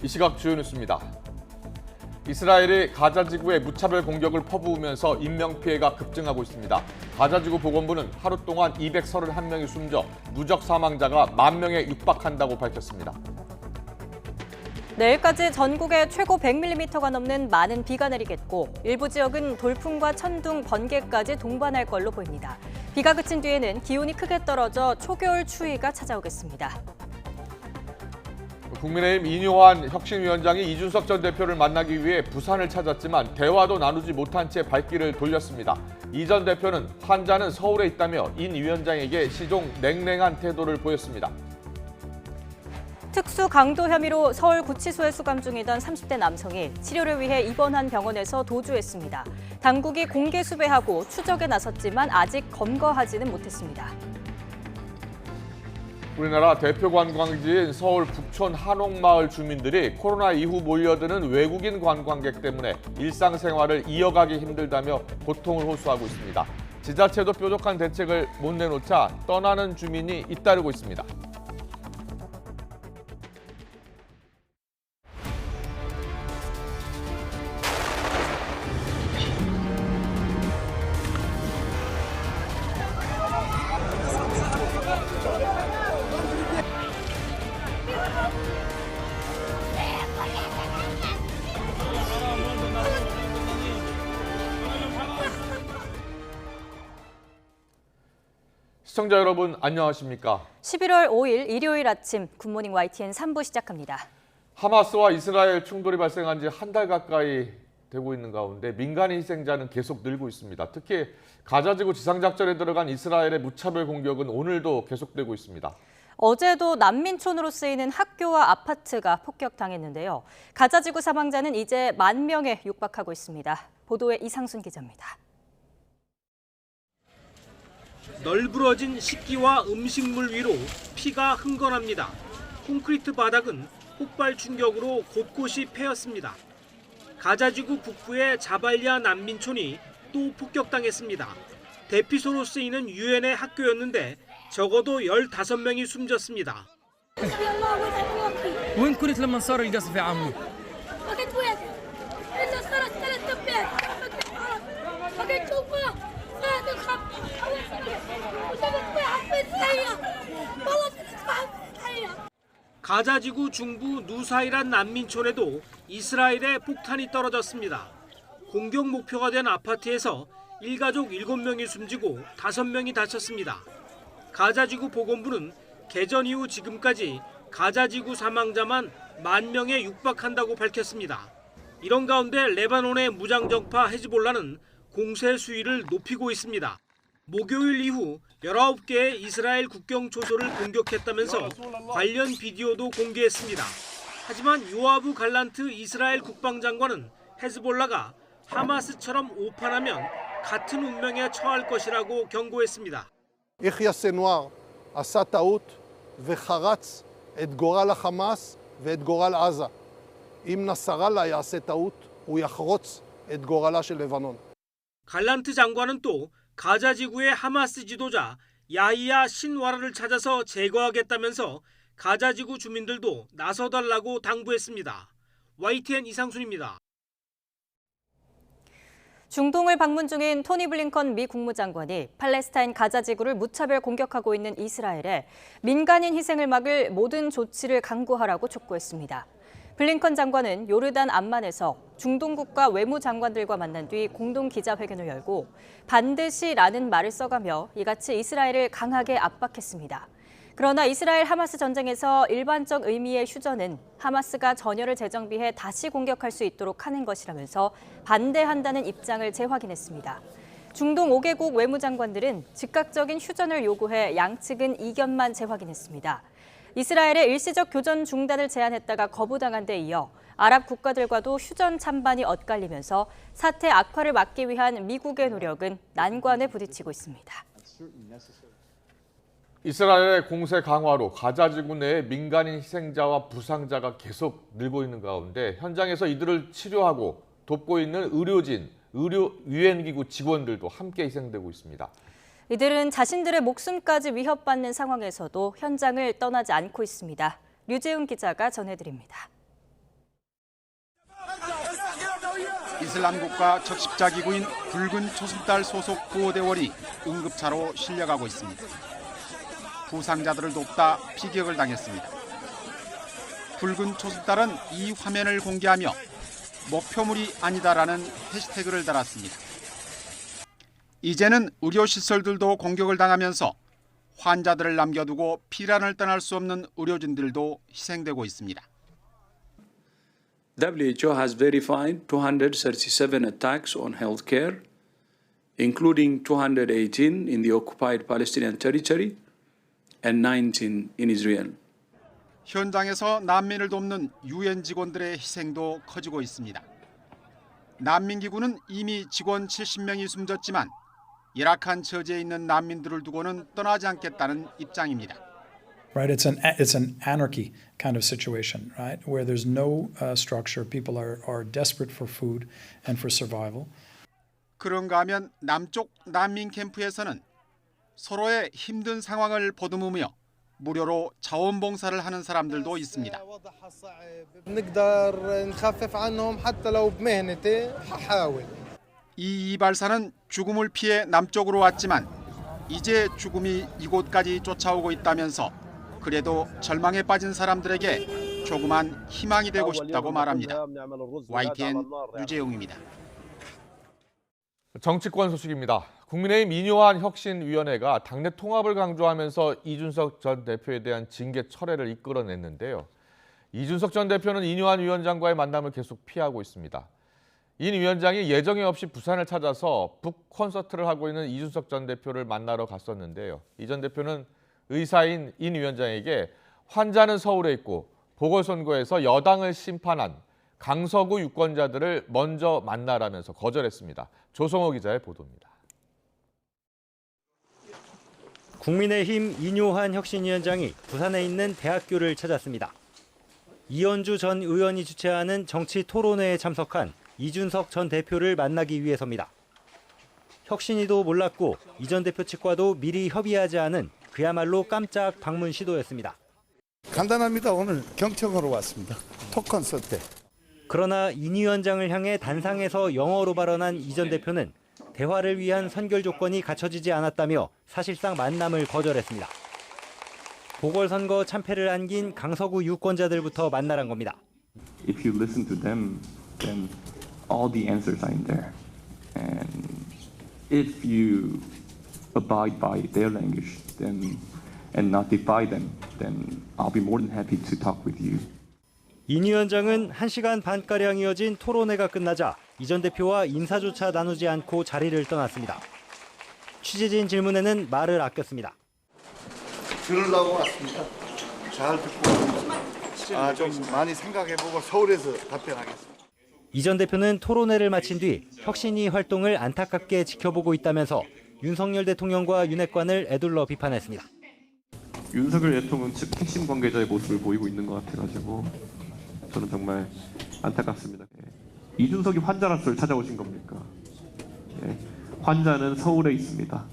이 시각 주요 뉴스입니다. 이스라엘이 가자 지구에 무차별 공격을 퍼부으면서 인명피해가 급증하고 있습니다. 가자 지구 보건부는 하루 동안 231명이 숨져 누적 사망자가 10,000명에 육박한다고 밝혔습니다. 내일까지 전국에 최고 100mm가 넘는 많은 비가 내리겠고 일부 지역은 돌풍과 천둥, 번개까지 동반할 걸로 보입니다. 비가 그친 뒤에는 기온이 크게 떨어져 초겨울 추위가 찾아오겠습니다. 국민의힘 이뇨한 혁신위원장이 이준석 전 대표를 만나기 위해 부산을 찾았지만 대화도 나누지 못한 채 발길을 돌렸습니다. 이 전 대표는 환자는 서울에 있다며 인 위원장에게 시종 냉랭한 태도를 보였습니다. 특수 강도 혐의로 서울 구치소에 수감 중이던 30대 남성이 치료를 위해 입원한 병원에서 도주했습니다. 당국이 공개 수배하고 추적에 나섰지만 아직 검거하지는 못했습니다. 우리나라 대표 관광지인 서울 북촌 한옥마을 주민들이 코로나 이후 몰려드는 외국인 관광객 때문에 일상생활을 이어가기 힘들다며 고통을 호소하고 있습니다. 지자체도 뾰족한 대책을 못 내놓자 떠나는 주민이 잇따르고 있습니다. 시청자 여러분 안녕하십니까? 11월 5일 일요일 아침 굿모닝 YTN 3부 시작합니다. 하마스와 이스라엘 충돌이 발생한 지 한 달 가까이 되고 있는 가운데 민간인 희생자는 계속 늘고 있습니다. 특히 가자지구 지상작전에 들어간 이스라엘의 무차별 공격은 오늘도 계속되고 있습니다. 어제도 난민촌으로 쓰이는 학교와 아파트가 폭격당했는데요. 가자지구 사망자는 이제 10,000명에 육박하고 있습니다. 보도에 이상순 기자입니다. 널브러진 식기와 음식물 위로 피가 흥건합니다. 콘크리트 바닥은 폭발 충격으로 곳곳이 패였습니다. 가자지구 북부의 자발리아 난민촌이 또 폭격당했습니다. 대피소로 쓰이는 유엔의 학교였는데 적어도 15명이 숨졌습니다. وين كنت لما صار القصف يا عمو؟ فقد وين؟ إلا صارت 3 دبات فقد شوفها صارت الخط وشفت واحد بالحية والله شفت واحد بالحية 가자지구 중부 누사이란 난민촌에도 이스라엘의 폭탄이 떨어졌습니다. 공격 목표가 된 아파트에서 일가족 7명이 숨지고 5명이 다쳤습니다. 가자지구 보건부는 개전 이후 지금까지 가자지구 사망자만 10,000명에 육박한다고 밝혔습니다. 이런 가운데 레바논의 무장정파 헤즈볼라는 공세 수위를 높이고 있습니다. 목요일 이후 19개의 이스라엘 국경 초소를 공격했다면서 관련 비디오도 공개했습니다. 하지만 요아브 갈란트 이스라엘 국방장관은 헤즈볼라가 하마스처럼 오판하면 같은 운명에 처할 것이라고 경고했습니다. יחיא סנואר עשה טעות וחרץ את גורל החמאס ואת גורל עזה. אם נסראללה יעשה טעות, הוא יחרוץ את גורלה של לבנון. 갈란트 장관은 또 가자 지구의 하마스 지도자 야히야 신와라를 찾아서 제거하겠다면서 가자 지구 주민들도 나서달라고 당부했습니다. YTN 이상순입니다. 중동을 방문 중인 토니 블링컨 미 국무장관이 팔레스타인 가자 지구를 무차별 공격하고 있는 이스라엘에 민간인 희생을 막을 모든 조치를 강구하라고 촉구했습니다. 블링컨 장관은 요르단 암만에서 중동 국가 외무장관들과 만난 뒤 공동 기자회견을 열고 반드시라는 말을 써가며 이같이 이스라엘을 강하게 압박했습니다. 그러나 이스라엘 하마스 전쟁에서 일반적 의미의 휴전은 하마스가 전열을 재정비해 다시 공격할 수 있도록 하는 것이라면서 반대한다는 입장을 재확인했습니다. 중동 5개국 외무장관들은 즉각적인 휴전을 요구해 양측은 이견만 재확인했습니다. 이스라엘의 일시적 교전 중단을 제안했다가 거부당한 데 이어 아랍 국가들과도 휴전 찬반이 엇갈리면서 사태 악화를 막기 위한 미국의 노력은 난관에 부딪히고 있습니다. 이스라엘의 공세 강화로 가자 지구 내에 민간인 희생자와 부상자가 계속 늘고 있는 가운데 현장에서 이들을 치료하고 돕고 있는 의료진, 유엔기구 직원들도 함께 희생되고 있습니다. 이들은 자신들의 목숨까지 위협받는 상황에서도 현장을 떠나지 않고 있습니다. 류재훈 기자가 전해드립니다. 이슬람 국가 적십자 기구인 붉은 초승달 소속 구호대원이 응급차로 실려가고 있습니다. 부상자들을 돕다 피격을 당했습니다. 붉은 초승달은 이 화면을 공개하며 목표물이 아니다라는 해시태그를 달았습니다. 이제는 의료시설들도 공격을 당하면서 환자들을 남겨두고 피란을 떠날 수 없는 의료진들도 희생되고 있습니다. WHO has verified 237 attacks on healthcare, including 218 in the occupied Palestinian territory and 19 in Israel. 현장에서 난민을 돕는 유엔 직원들의 희생도 커지고 있습니다. 난민기구는 이미 직원 70명이 숨졌지만 열악한 처지에 있는 난민들을 두고는 떠나지 않겠다는 입장입니다. Right, it's an anarchy kind of situation, right, where there's no structure. People are desperate for food and for survival. 그런가 하면 남쪽 난민 캠프에서는 서로의 힘든 상황을 보듬으며 무료로 자원봉사를 하는 사람들도 있습니다. 이 이발사는 죽음을 피해 남쪽으로 왔지만 이제 죽음이 이곳까지 쫓아오고 있다면서 그래도 절망에 빠진 사람들에게 조그만 희망이 되고 싶다고 말합니다. YTN 유재용입니다. 정치권 소식입니다. 국민의힘 인요한 혁신위원회가 당내 통합을 강조하면서 이준석 전 대표에 대한 징계 철회를 이끌어냈는데요. 이준석 전 대표는 인요한 위원장과의 만남을 계속 피하고 있습니다. 인 위원장이 예정에 없이 부산을 찾아서 북 콘서트를 하고 있는 이준석 전 대표를 만나러 갔었는데요. 이 전 대표는 의사인 인 위원장에게 환자는 서울에 있고 보궐선거에서 여당을 심판한 강서구 유권자들을 먼저 만나라면서 거절했습니다. 조성호 기자의 보도입니다. 국민의힘 인요한 혁신위원장이 부산에 있는 대학교를 찾았습니다. 이현주 전 의원이 주최하는 정치 토론회에 참석한 이준석 전 대표를 만나기 위해서입니다. 혁신이도 몰랐고 이 전 대표 측과도 미리 협의하지 않은 그야말로 깜짝 방문 시도였습니다. 간단합니다. 오늘 경청으로 왔습니다. 톡 콘서트. 그러나 인 위원장을 향해 단상에서 영어로 발언한 이 전 대표는 대화를 위한 선결 조건이 갖춰지지 않았다며 사실상 만남을 거절했습니다. 보궐선거 참패를 안긴 강서구 유권자들부터 만나란 겁니다. If you listen to them, then all the answers are in there. And if you abide by their language, then and not defy them, then I'll be more than happy to talk with you. 인 위원장은 1시간 반가량 이어진 토론회가 끝나자 이 전 대표와 인사조차 나누지 않고 자리를 떠났습니다. 취재진 질문에는 말을 아꼈습니다. 들으려고 왔습니다. 잘 듣고 좀 많이 생각해보고 서울에서 답변하겠습니다. 이 전 대표는 토론회를 마친 뒤 혁신위 활동을 안타깝게 지켜보고 있다면서 윤석열 대통령과 윤핵관을 에둘러 비판했습니다. 윤석열 대통령은 측 핵심 관계자의 모습을 보이고 있는 것 같아가지고 저는 정말 안타깝습니다. 이준석이 환자라서 찾아오신 겁니까? 환자는 서울에 있습니다.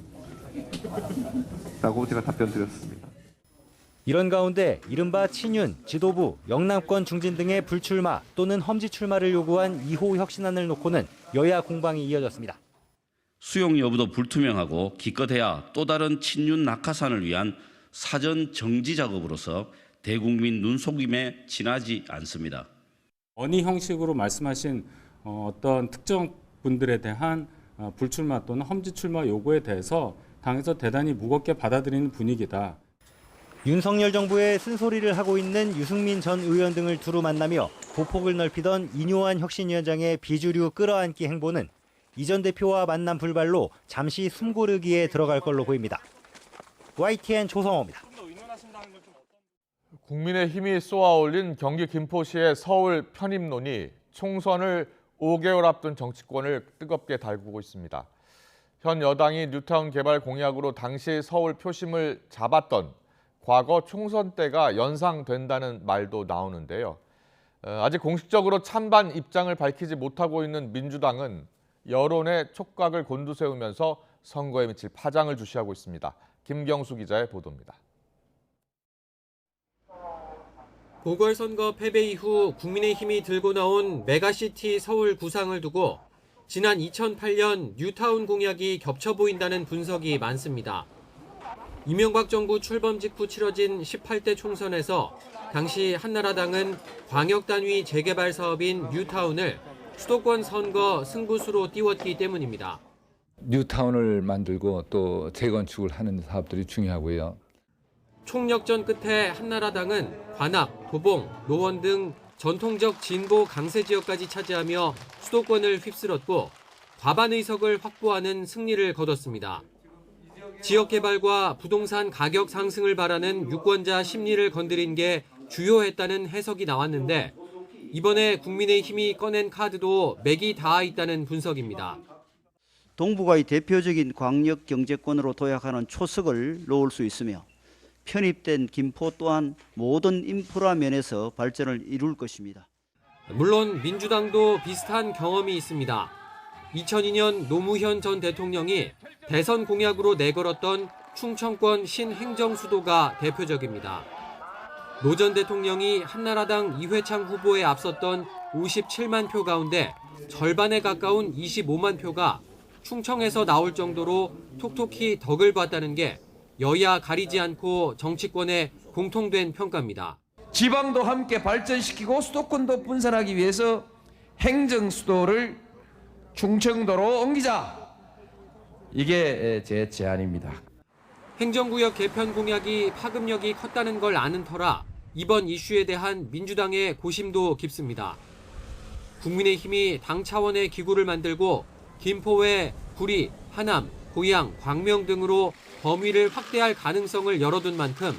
라고 제가 답변 드렸습니다. 이런 가운데 이른바 친윤, 지도부, 영남권 중진 등의 불출마 또는 험지 출마를 요구한 2호 혁신안을 놓고는 여야 공방이 이어졌습니다. 수용 여부도 불투명하고 기껏해야 또 다른 친윤 낙하산을 위한 사전 정지 작업으로서 대국민 눈속임에 지나지 않습니다. 언의 형식으로 말씀하신 어떤 특정 분들에 대한 불출마 또는 험지 출마 요구에 대해서 당에서 대단히 무겁게 받아들이는 분위기다. 윤석열 정부의 쓴소리를 하고 있는 유승민 전 의원 등을 두루 만나며 보폭을 넓히던 인요한 혁신위원장의 비주류 끌어안기 행보는 이 전 대표와 만남 불발로 잠시 숨고르기에 들어갈 걸로 보입니다. YTN 조성호입니다. 국민의힘이 쏘아올린 경기 김포시의 서울 편입론이 총선을 5개월 앞둔 정치권을 뜨겁게 달구고 있습니다. 현 여당이 뉴타운 개발 공약으로 당시 서울 표심을 잡았던 과거 총선 때가 연상된다는 말도 나오는데요. 아직 공식적으로 찬반 입장을 밝히지 못하고 있는 민주당은 여론의 촉각을 곤두세우면서 선거에 미칠 파장을 주시하고 있습니다. 김경수 기자의 보도입니다. 보궐선거 패배 이후 국민의힘이 들고 나온 메가시티 서울 구상을 두고 지난 2008년 뉴타운 공약이 겹쳐 보인다는 분석이 많습니다. 이명박 정부 출범 직후 치러진 18대 총선에서 당시 한나라당은 광역단위 재개발 사업인 뉴타운을 수도권 선거 승부수로 띄웠기 때문입니다. 뉴타운을 만들고 또 재건축을 하는 사업들이 중요하고요. 총력전 끝에 한나라당은 관악, 도봉, 노원 등 전통적 진보 강세 지역까지 차지하며 수도권을 휩쓸었고 과반 의석을 확보하는 승리를 거뒀습니다. 지역 개발과 부동산 가격 상승을 바라는 유권자 심리를 건드린 게 주요했다는 해석이 나왔는데 이번에 국민의힘이 꺼낸 카드도 맥이 닿아 있다는 분석입니다. 동북아의 대표적인 광역 경제권으로 도약하는 초석을 놓을 수 있으며 편입된 김포 또한 모든 인프라 면에서 발전을 이룰 것입니다. 물론 민주당도 비슷한 경험이 있습니다. 2002년 노무현 전 대통령이 대선 공약으로 내걸었던 충청권 신행정수도가 대표적입니다. 노 전 대통령이 한나라당 이회창 후보에 앞섰던 57만 표 가운데 절반에 가까운 25만 표가 충청에서 나올 정도로 톡톡히 덕을 봤다는 게 여야 가리지 않고 정치권의 공통된 평가입니다. 지방도 함께 발전시키고 수도권도 분산하기 위해서 행정수도를 충청도로 옮기자. 이게 제 제안입니다. 행정구역 개편 공약이 파급력이 컸다는 걸 아는 터라 이번 이슈에 대한 민주당의 고심도 깊습니다. 국민의힘이 당 차원의 기구를 만들고 김포 외 구리, 하남, 고양, 광명 등으로 범위를 확대할 가능성을 열어둔 만큼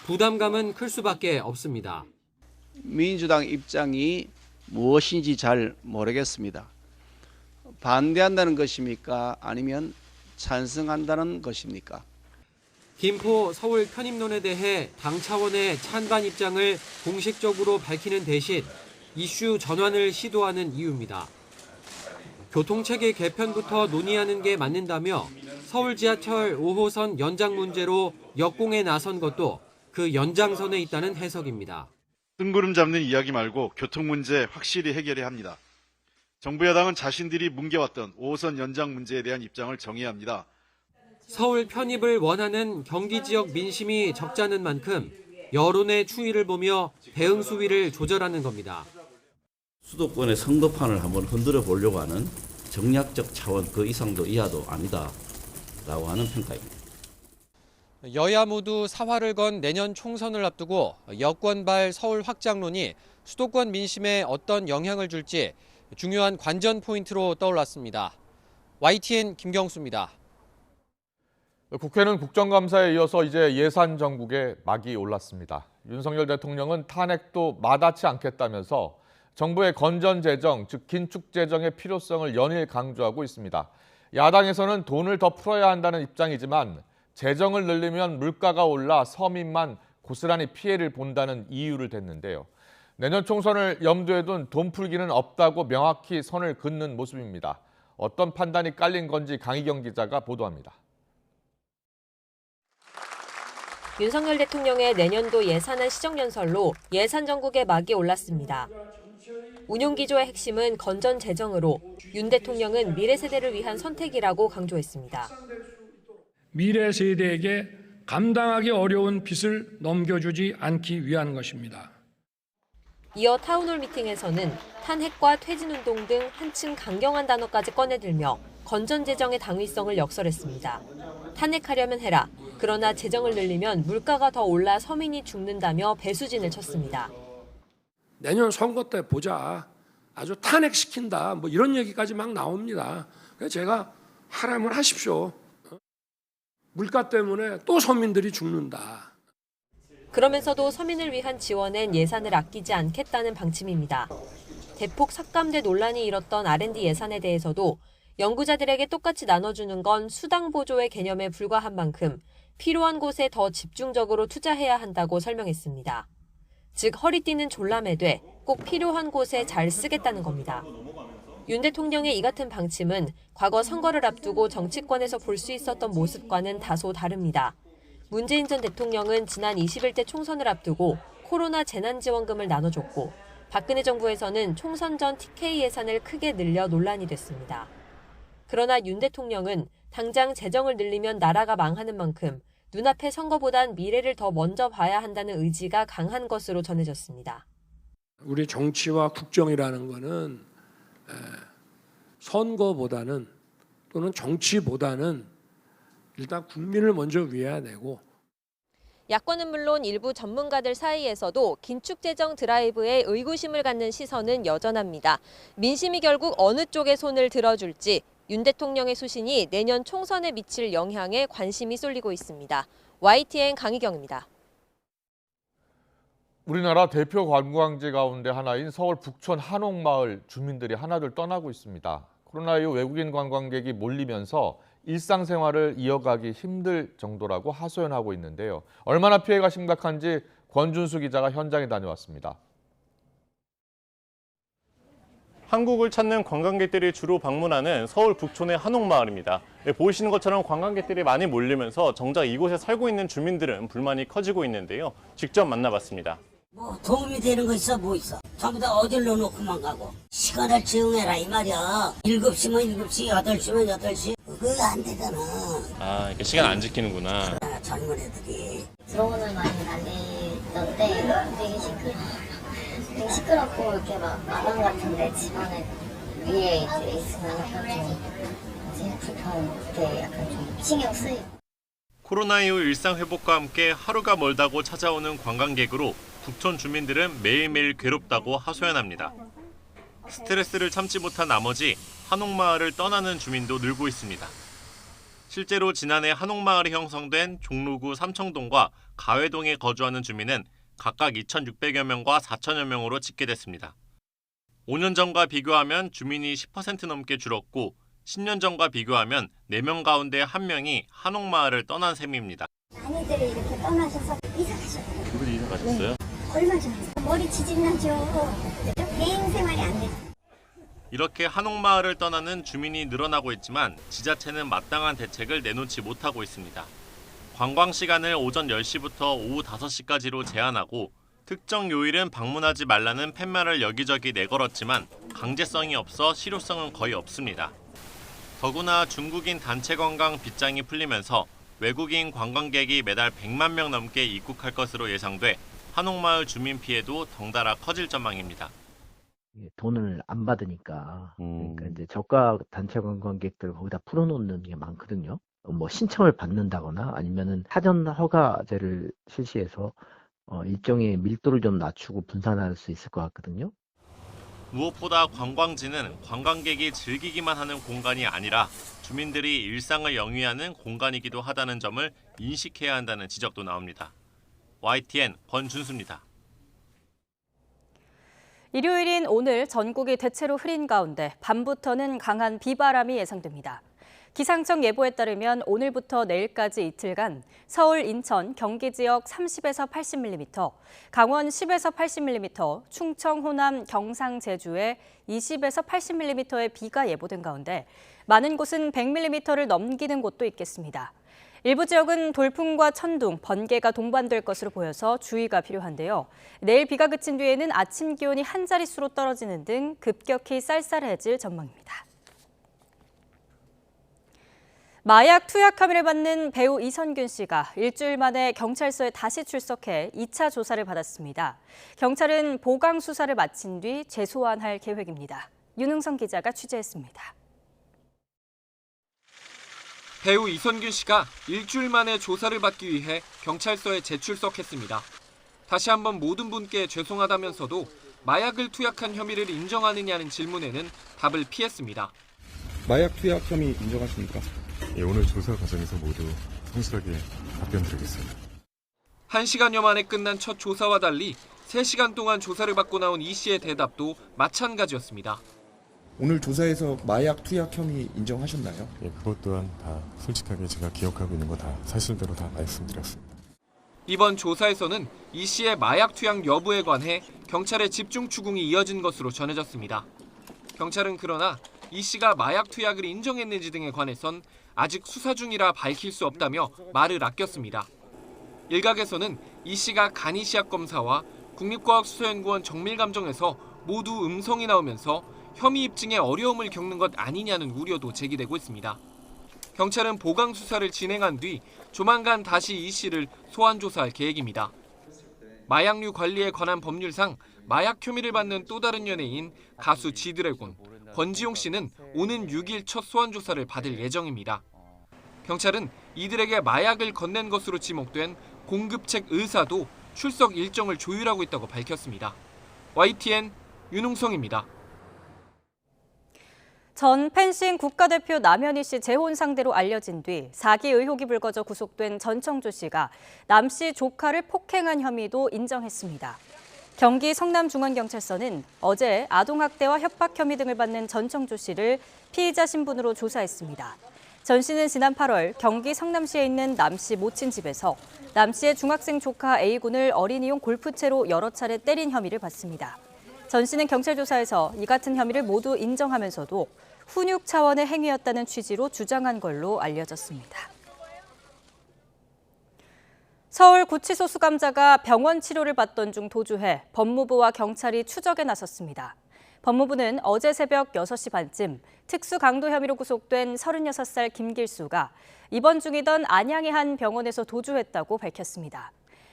부담감은 클 수밖에 없습니다. 민주당 입장이 무엇인지 잘 모르겠습니다. 반대한다는 것입니까? 아니면 찬성한다는 것입니까? 김포, 서울 편입론에 대해 당 차원의 찬반 입장을 공식적으로 밝히는 대신 이슈 전환을 시도하는 이유입니다. 교통체계 개편부터 논의하는 게 맞는다며 서울 지하철 5호선 연장 문제로 역공에 나선 것도 그 연장선에 있다는 해석입니다. 뜬구름 잡는 이야기 말고 교통 문제 확실히 해결해야 합니다. 정부 여당은 자신들이 뭉개왔던 5호선 연장 문제에 대한 입장을 정해야 합니다. 서울 편입을 원하는 경기 지역 민심이 적잖은 만큼 여론의 추이를 보며 대응 수위를 조절하는 겁니다. 수도권의 선거판을 한번 흔들어 보려고 하는 정략적 차원 그 이상도 이하도 아니다라고 하는 평가입니다. 여야 모두 사활을 건 내년 총선을 앞두고 여권발 서울 확장론이 수도권 민심에 어떤 영향을 줄지 중요한 관전 포인트로 떠올랐습니다. YTN 김경수입니다. 국회는 국정감사에 이어서 이제 예산 정국에 막이 올랐습니다. 윤석열 대통령은 탄핵도 마다치 않겠다면서 정부의 건전 재정, 즉 긴축 재정의 필요성을 연일 강조하고 있습니다. 야당에서는 돈을 더 풀어야 한다는 입장이지만 재정을 늘리면 물가가 올라 서민만 고스란히 피해를 본다는 이유를 댔는데요. 내년 총선을 염두에 둔 돈 풀기는 없다고 명확히 선을 긋는 모습입니다. 어떤 판단이 깔린 건지 강희경 기자가 보도합니다. 윤석열 대통령의 내년도 예산안 시정연설로 예산 정국에 막이 올랐습니다. 운용기조의 핵심은 건전 재정으로 윤 대통령은 미래 세대를 위한 선택이라고 강조했습니다. 미래 세대에게 감당하기 어려운 빚을 넘겨주지 않기 위한 것입니다. 이어 타운홀 미팅에서는 탄핵과 퇴진운동 등 한층 강경한 단어까지 꺼내들며 건전 재정의 당위성을 역설했습니다. 탄핵하려면 해라. 그러나 재정을 늘리면 물가가 더 올라 서민이 죽는다며 배수진을 쳤습니다. 내년 선거 때 보자. 아주 탄핵시킨다. 뭐 이런 얘기까지 막 나옵니다. 그래서 제가 하라면 하십시오. 물가 때문에 또 서민들이 죽는다. 그러면서도 서민을 위한 지원엔 예산을 아끼지 않겠다는 방침입니다. 대폭 삭감돼 논란이 일었던 R&D 예산에 대해서도 연구자들에게 똑같이 나눠주는 건 수당 보조의 개념에 불과한 만큼 필요한 곳에 더 집중적으로 투자해야 한다고 설명했습니다. 즉 허리띠는 졸라매되 꼭 필요한 곳에 잘 쓰겠다는 겁니다. 윤 대통령의 이 같은 방침은 과거 선거를 앞두고 정치권에서 볼 수 있었던 모습과는 다소 다릅니다. 문재인 전 대통령은 지난 21대 총선을 앞두고 코로나 재난지원금을 나눠줬고 박근혜 정부에서는 총선 전 TK 예산을 크게 늘려 논란이 됐습니다. 그러나 윤 대통령은 당장 재정을 늘리면 나라가 망하는 만큼 눈앞의 선거보단 미래를 더 먼저 봐야 한다는 의지가 강한 것으로 전해졌습니다. 우리 정치와 국정이라는 거는 선거보다는 또는 정치보다는 일단 국민을 먼저 위해야 되고, 야권은 물론 일부 전문가들 사이에서도 긴축 재정 드라이브에 의구심을 갖는 시선은 여전합니다. 민심이 결국 어느 쪽에 손을 들어줄지 윤 대통령의 수신이 내년 총선에 미칠 영향에 관심이 쏠리고 있습니다. YTN 강희경입니다. 우리나라 대표 관광지 가운데 하나인 서울 북촌 한옥마을 주민들이 하나둘 떠나고 있습니다. 코로나19 외국인 관광객이 몰리면서 일상생활을 이어가기 힘들 정도라고 하소연하고 있는데요. 얼마나 피해가 심각한지 권준수 기자가 현장에 다녀왔습니다. 한국을 찾는 관광객들이 주로 방문하는 서울 북촌의 한옥마을입니다. 보이시는 것처럼 관광객들이 많이 몰리면서 정작 이곳에 살고 있는 주민들은 불만이 커지고 있는데요. 직접 만나봤습니다. 뭐 도움이 되는 거 있어? 뭐 있어? 전부 다 어딜로 놓고만 가고. 시간을 지응해라 이 말이야. 7시면 7시, 8시면 8시. 그거 안 되잖아. 아, 이렇게 시간 안 지키는구나. 젊은 애들이. 드론을 많이 날리던데 되게 시끄럽고 이렇게 막 마당 같은데 집안에 위에 이제 있으면 약간 좀 이제 불편하게 약간 좀 신경 쓰이고. 코로나19 일상 회복과 함께 하루가 멀다고 찾아오는 관광객으로 북촌 주민들은 매일매일 괴롭다고 하소연합니다. 스트레스를 참지 못한 나머지 한옥마을을 떠나는 주민도 늘고 있습니다. 실제로 지난해 한옥마을이 형성된 종로구 삼청동과 가회동에 거주하는 주민은 각각 2,600여 명과 4,000여 명으로 집계됐습니다. 5년 전과 비교하면 주민이 10% 넘게 줄었고 10년 전과 비교하면 4명 가운데 1명이 한옥마을을 떠난 셈입니다. 많이들이 이렇게 떠나셔서 이사 가셨어요. 누구도 이사 가셨어요? 얼마 전에 머리 지진나죠. 개인 생활이 안 돼요. 이렇게 한옥마을을 떠나는 주민이 늘어나고 있지만 지자체는 마땅한 대책을 내놓지 못하고 있습니다. 관광 시간을 오전 10시부터 오후 5시까지로 제한하고 특정 요일은 방문하지 말라는 팻말을 여기저기 내걸었지만 강제성이 없어 실효성은 거의 없습니다. 더구나 중국인 단체 관광 빗장이 풀리면서 외국인 관광객이 매달 100만 명 넘게 입국할 것으로 예상돼 한옥마을 주민 피해도 덩달아 커질 전망입니다. 돈을 안 받으니까 그러니까 이제 저가 단체 관광객들 거기다 풀어놓는 게 많거든요. 뭐 신청을 받는다거나 아니면은 사전 허가제를 실시해서 일정의 밀도를 좀 낮추고 분산할 수 있을 것 같거든요. 무엇보다 관광지는 관광객이 즐기기만 하는 공간이 아니라 주민들이 일상을 영위하는 공간이기도 하다는 점을 인식해야 한다는 지적도 나옵니다. YTN 권준수입니다. 일요일인 오늘 전국이 대체로 흐린 가운데 밤부터는 강한 비바람이 예상됩니다. 기상청 예보에 따르면 오늘부터 내일까지 이틀간 서울, 인천, 경기 지역 30에서 80mm, 강원 10에서 80mm, 충청, 호남, 경상, 제주에 20에서 80mm의 비가 예보된 가운데 많은 곳은 100mm를 넘기는 곳도 있겠습니다. 일부 지역은 돌풍과 천둥, 번개가 동반될 것으로 보여서 주의가 필요한데요. 내일 비가 그친 뒤에는 아침 기온이 한 자릿수로 떨어지는 등 급격히 쌀쌀해질 전망입니다. 마약 투약 혐의를 받는 배우 이선균 씨가 일주일 만에 경찰서에 다시 출석해 2차 조사를 받았습니다. 경찰은 보강 수사를 마친 뒤 재소환할 계획입니다. 윤흥성 기자가 취재했습니다. 배우 이선균 씨가 일주일 만에 조사를 받기 위해 경찰서에 재출석했습니다. 다시 한번 모든 분께 죄송하다면서도 마약을 투약한 혐의를 인정하느냐는 질문에는 답을 피했습니다. 마약 투약 혐의 인정하십니까? 예, 오늘 조사 과정에서 모두 성실하게 답변드리겠습니다. 1시간여 만에 끝난 첫 조사와 달리 3시간 동안 조사를 받고 나온 이 씨의 대답도 마찬가지였습니다. 오늘 조사에서 마약 투약 혐의 인정하셨나요? 예, 그것 또한 다 솔직하게 제가 기억하고 있는 거 다 사실대로 다 말씀드렸습니다. 이번 조사에서는 이 씨의 마약 투약 여부에 관해 경찰의 집중 추궁이 이어진 것으로 전해졌습니다. 경찰은 그러나 이 씨가 마약 투약을 인정했는지 등에 관해선 아직 수사 중이라 밝힐 수 없다며 말을 아꼈습니다. 일각에서는 이 씨가 간이 시약 검사와 국립과학수사연구원 정밀감정에서 모두 음성이 나오면서 혐의 입증에 어려움을 겪는 것 아니냐는 우려도 제기되고 있습니다. 경찰은 보강 수사를 진행한 뒤 조만간 다시 이 씨를 소환 조사할 계획입니다. 마약류 관리에 관한 법률상 마약 혐의를 받는 또 다른 연예인 가수 지드래곤, 권지용 씨는 오는 6일 첫 소환 조사를 받을 예정입니다. 경찰은 이들에게 마약을 건넨 것으로 지목된 공급책 의사도 출석 일정을 조율하고 있다고 밝혔습니다. YTN 윤웅성입니다. 전 펜싱 국가대표 남현희 씨 재혼 상대로 알려진 뒤 사기 의혹이 불거져 구속된 전청조 씨가 남 씨 조카를 폭행한 혐의도 인정했습니다. 경기 성남중앙경찰서는 어제 아동학대와 협박 혐의 등을 받는 전청조 씨를 피의자 신분으로 조사했습니다. 전 씨는 지난 8월 경기 성남시에 있는 남 씨 모친 집에서 남 씨의 중학생 조카 A군을 어린이용 골프채로 여러 차례 때린 혐의를 받습니다. 전 씨는 경찰 조사에서 이 같은 혐의를 모두 인정하면서도 훈육 차원의 행위였다는 취지로 주장한 걸로 알려졌습니다. 서울 구치소 수감자가 병원 치료를 받던 중 도주해 법무부와 경찰이 추적에 나섰습니다. 법무부는 어제 새벽 6시 반쯤 특수강도 혐의로 구속된 36살 김길수가 입원 중이던 안양의 한 병원에서 도주했다고 밝혔습니다.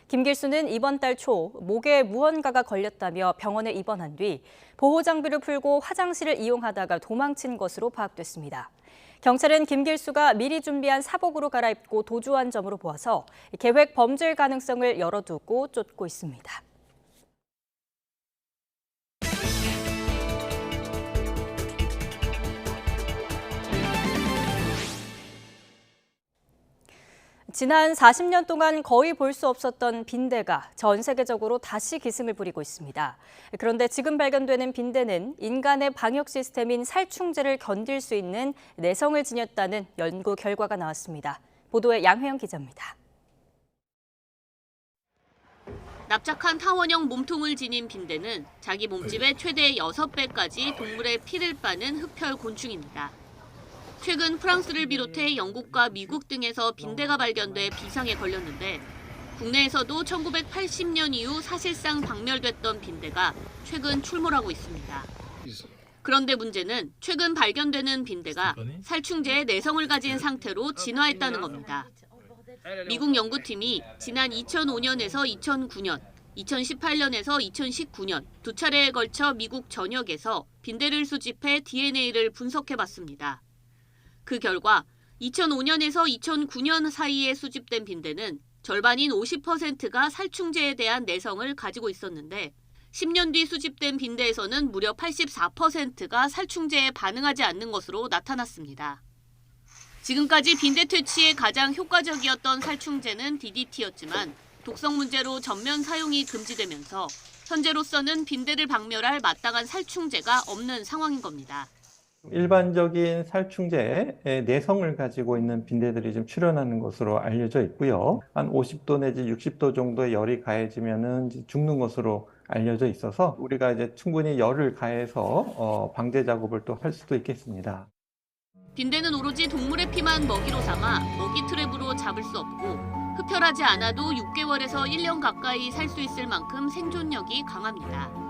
김길수는 이번 달 초 목에 무언가가 걸렸다며 병원에 입원한 뒤 보호장비를 풀고 화장실을 이용하다가 도망친 것으로 파악됐습니다. 경찰은 김길수가 미리 준비한 사복으로 갈아입고 도주한 점으로 보아서 계획 범죄 가능성을 열어두고 쫓고 있습니다. 지난 40년 동안 거의 볼 수 없었던 빈대가 전 세계적으로 다시 기승을 부리고 있습니다. 그런데 지금 발견되는 빈대는 인간의 방역 시스템인 살충제를 견딜 수 있는 내성을 지녔다는 연구 결과가 나왔습니다. 보도에 양혜영 기자입니다. 납작한 타원형 몸통을 지닌 빈대는 자기 몸집의 최대 6배까지 동물의 피를 빠는 흡혈 곤충입니다. 최근 프랑스를 비롯해 영국과 미국 등에서 빈대가 발견돼 비상에 걸렸는데 국내에서도 1980년 이후 사실상 박멸됐던 빈대가 최근 출몰하고 있습니다. 그런데 문제는 최근 발견되는 빈대가 살충제의 내성을 가진 상태로 진화했다는 겁니다. 미국 연구팀이 지난 2005년에서 2009년, 2018년에서 2019년 두 차례에 걸쳐 미국 전역에서 빈대를 수집해 DNA를 분석해봤습니다. 그 결과 2005년에서 2009년 사이에 수집된 빈대는 절반인 50%가 살충제에 대한 내성을 가지고 있었는데 10년 뒤 수집된 빈대에서는 무려 84%가 살충제에 반응하지 않는 것으로 나타났습니다. 지금까지 빈대 퇴치에 가장 효과적이었던 살충제는 DDT였지만 독성 문제로 전면 사용이 금지되면서 현재로서는 빈대를 박멸할 마땅한 살충제가 없는 상황인 겁니다. 일반적인 살충제에 내성을 가지고 있는 빈대들이 좀 출현하는 것으로 알려져 있고요. 한 50도 내지 60도 정도의 열이 가해지면은 죽는 것으로 알려져 있어서 우리가 이제 충분히 열을 가해서 방제 작업을 또 할 수도 있겠습니다. 빈대는 오로지 동물의 피만 먹이로 삼아 먹이 트랩으로 잡을 수 없고 흡혈하지 않아도 6개월에서 1년 가까이 살 수 있을 만큼 생존력이 강합니다.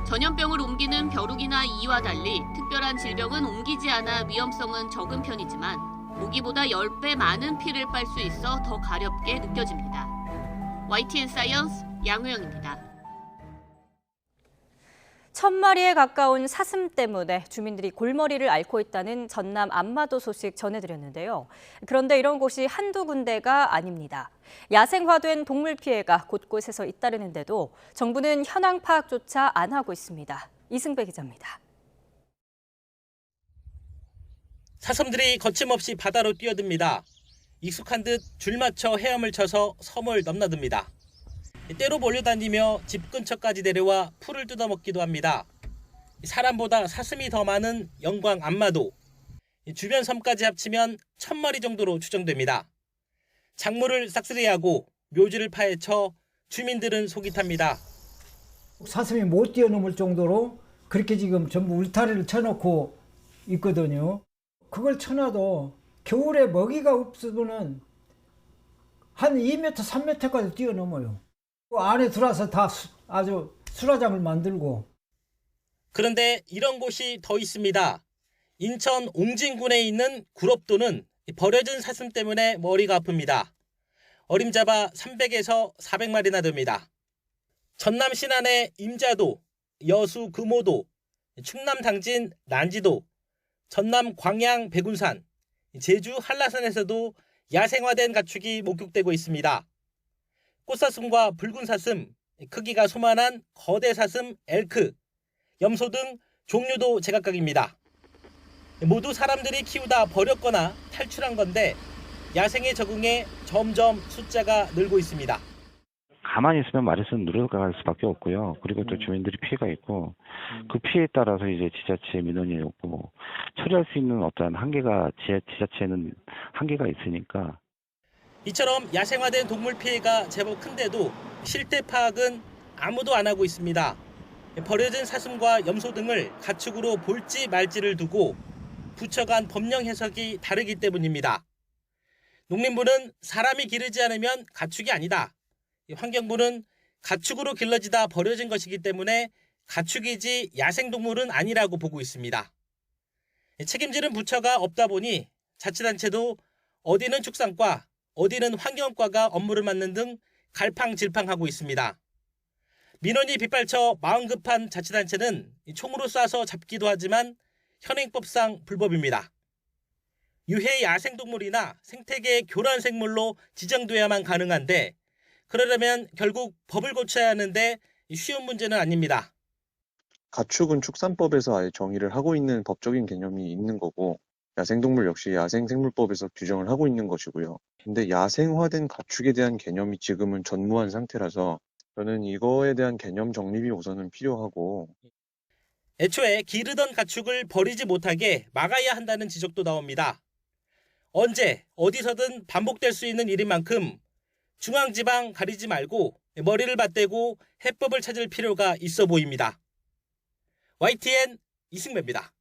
전염병을 옮기는 벼룩이나 이와 달리 특별한 질병은 옮기지 않아 위험성은 적은 편이지만 모기보다 10배 많은 피를 빨 수 있어 더 가렵게 느껴집니다. YTN 사이언스 양우영입니다. 1000마리에 가까운 사슴 때문에 주민들이 골머리를 앓고 있다는 전남 안마도 소식 전해드렸는데요. 그런데 이런 곳이 한두 군데가 아닙니다. 야생화된 동물 피해가 곳곳에서 잇따르는데도 정부는 현황 파악조차 안 하고 있습니다. 이승배 기자입니다. 사슴들이 거침없이 바다로 뛰어듭니다. 익숙한 듯 줄 맞춰 헤엄을 쳐서 섬을 넘나듭니다. 때로 몰려다니며 집 근처까지 내려와 풀을 뜯어먹기도 합니다. 사람보다 사슴이 더 많은 영광 안마도. 주변 섬까지 합치면 1000마리 정도로 추정됩니다. 작물을 싹쓸이하고 묘지를 파헤쳐 주민들은 속이 탑니다. 사슴이 못 뛰어넘을 정도로 그렇게 지금 전부 울타리를 쳐놓고 있거든요. 그걸 쳐놔도 겨울에 먹이가 없으면 한 2m, 3m까지 뛰어넘어요. 안에 들어와서 다 아주 수라장을 만들고. 그런데 이런 곳이 더 있습니다. 인천 옹진군에 있는 구럽도는 버려진 사슴 때문에 머리가 아픕니다. 어림잡아 300에서 400마리나 됩니다. 전남 신안의 임자도, 여수 금오도, 충남 당진 난지도, 전남 광양 백운산, 제주 한라산에서도 야생화된 가축이 목격되고 있습니다. 꽃사슴과 붉은 사슴, 크기가 소만한 거대 사슴 엘크, 염소 등 종류도 제각각입니다. 모두 사람들이 키우다 버렸거나 탈출한 건데 야생에 적응해 점점 숫자가 늘고 있습니다. 가만히 있으면 마리수는 늘어갈 수밖에 없고요. 그리고 또 주민들이 피해가 있고 그 피해에 따라서 이제 지자체 민원이 없고 처리할 수 있는 어떤 한계가 지자체에는 한계가 있으니까. 이처럼 야생화된 동물 피해가 제법 큰데도 실태 파악은 아무도 안 하고 있습니다. 버려진 사슴과 염소 등을 가축으로 볼지 말지를 두고 부처 간 법령 해석이 다르기 때문입니다. 농림부는 사람이 기르지 않으면 가축이 아니다. 환경부는 가축으로 길러지다 버려진 것이기 때문에 가축이지 야생동물은 아니라고 보고 있습니다. 책임지는 부처가 없다 보니 자치단체도 어디는 축산과, 어디는 환경과가 업무를 맡는 등 갈팡질팡하고 있습니다. 민원이 빗발쳐 마음 급한 자치단체는 총으로 쏴서 잡기도 하지만 현행법상 불법입니다. 유해 야생동물이나 생태계 교란 생물로 지정돼야만 가능한데 그러려면 결국 법을 고쳐야 하는데 쉬운 문제는 아닙니다. 가축은 축산법에서 아예 정의를 하고 있는 법적인 개념이 있는 거고 야생동물 역시 야생생물법에서 규정을 하고 있는 것이고요. 근데 야생화된 가축에 대한 개념이 지금은 전무한 상태라서 저는 이거에 대한 개념 정립이 우선은 필요하고 애초에 기르던 가축을 버리지 못하게 막아야 한다는 지적도 나옵니다. 언제 어디서든 반복될 수 있는 일인 만큼 중앙지방 가리지 말고 머리를 맞대고 해법을 찾을 필요가 있어 보입니다. YTN 이승배입니다.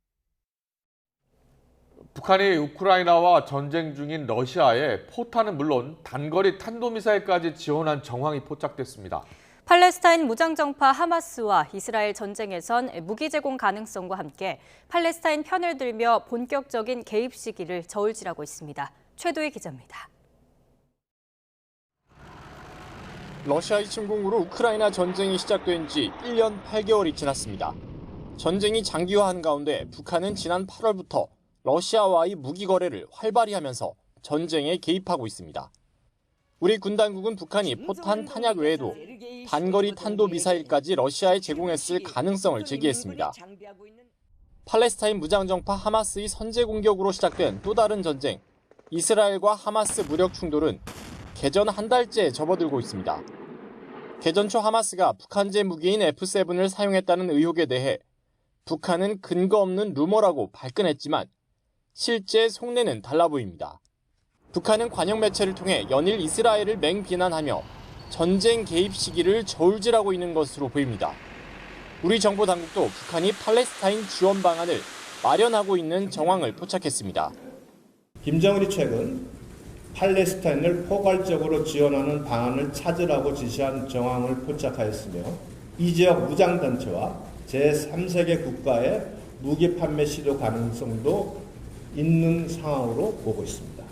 북한이 우크라이나와 전쟁 중인 러시아에 포탄은 물론 단거리 탄도미사일까지 지원한 정황이 포착됐습니다. 팔레스타인 무장정파 하마스와 이스라엘 전쟁에선 무기 제공 가능성과 함께 팔레스타인 편을 들며 본격적인 개입 시기를 저울질하고 있습니다. 최도희 기자입니다. 러시아의 침공으로 우크라이나 전쟁이 시작된 지 1년 8개월이 지났습니다. 전쟁이 장기화한 가운데 북한은 지난 8월부터 러시아와의 무기 거래를 활발히 하면서 전쟁에 개입하고 있습니다. 우리 군 당국은 북한이 포탄 탄약 외에도 단거리 탄도미사일까지 러시아에 제공했을 가능성을 제기했습니다. 팔레스타인 무장정파 하마스의 선제 공격으로 시작된 또 다른 전쟁, 이스라엘과 하마스 무력 충돌은 개전 한 달째 접어들고 있습니다. 개전 초 하마스가 북한제 무기인 F7을 사용했다는 의혹에 대해 북한은 근거 없는 루머라고 발끈했지만 실제 속내는 달라 보입니다. 북한은 관영 매체를 통해 연일 이스라엘을 맹비난하며 전쟁 개입 시기를 저울질하고 있는 것으로 보입니다. 우리 정보 당국도 북한이 팔레스타인 지원 방안을 마련하고 있는 정황을 포착했습니다. 김정은이 최근 팔레스타인을 포괄적으로 지원하는 방안을 찾으라고 지시한 정황을 포착하였으며 이 지역 무장단체와 제3세계 국가의 무기 판매 시도 가능성도 있는 상황으로 보고 있습니다.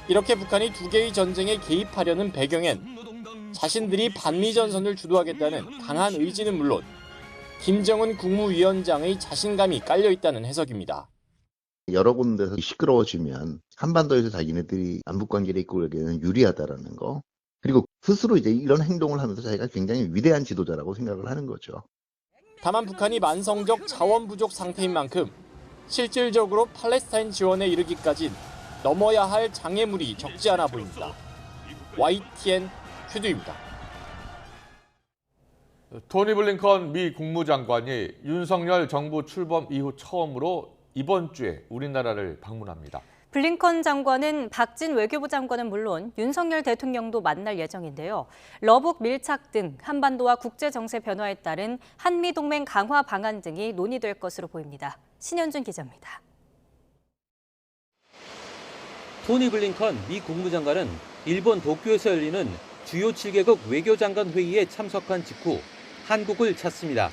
이렇게 북한이 두 개의 전쟁에 개입하려는 배경엔 자신들이 반미전선을 주도하겠다는 강한 의지는 물론 김정은 국무위원장의 자신감이 깔려 있다는 해석입니다. 여러 군데서 시끄러워지면 한반도에서 자기네들이 남북관계를 이끌기에는 유리하다라는 거, 그리고 스스로 이제 이런 행동을 하면서 자기가 굉장히 위대한 지도자라고 생각을 하는 거죠. 다만 북한이 만성적 자원 부족 상태인 만큼 실질적으로 팔레스타인 지원에 이르기까진 넘어야 할 장애물이 적지 않아 보입니다. YTN 최두입니다. 토니 블링컨 미 국무장관이 윤석열 정부 출범 이후 처음으로 이번 주에 우리나라를 방문합니다. 블링컨 장관은 박진 외교부 장관은 물론 윤석열 대통령도 만날 예정인데요. 러북 밀착 등 한반도와 국제 정세 변화에 따른 한미 동맹 강화 방안 등이 논의될 것으로 보입니다. 신현준 기자입니다. 토니 블링컨 미 국무장관은 일본 도쿄에서 열리는 주요 7개국 외교장관 회의에 참석한 직후 한국을 찾습니다.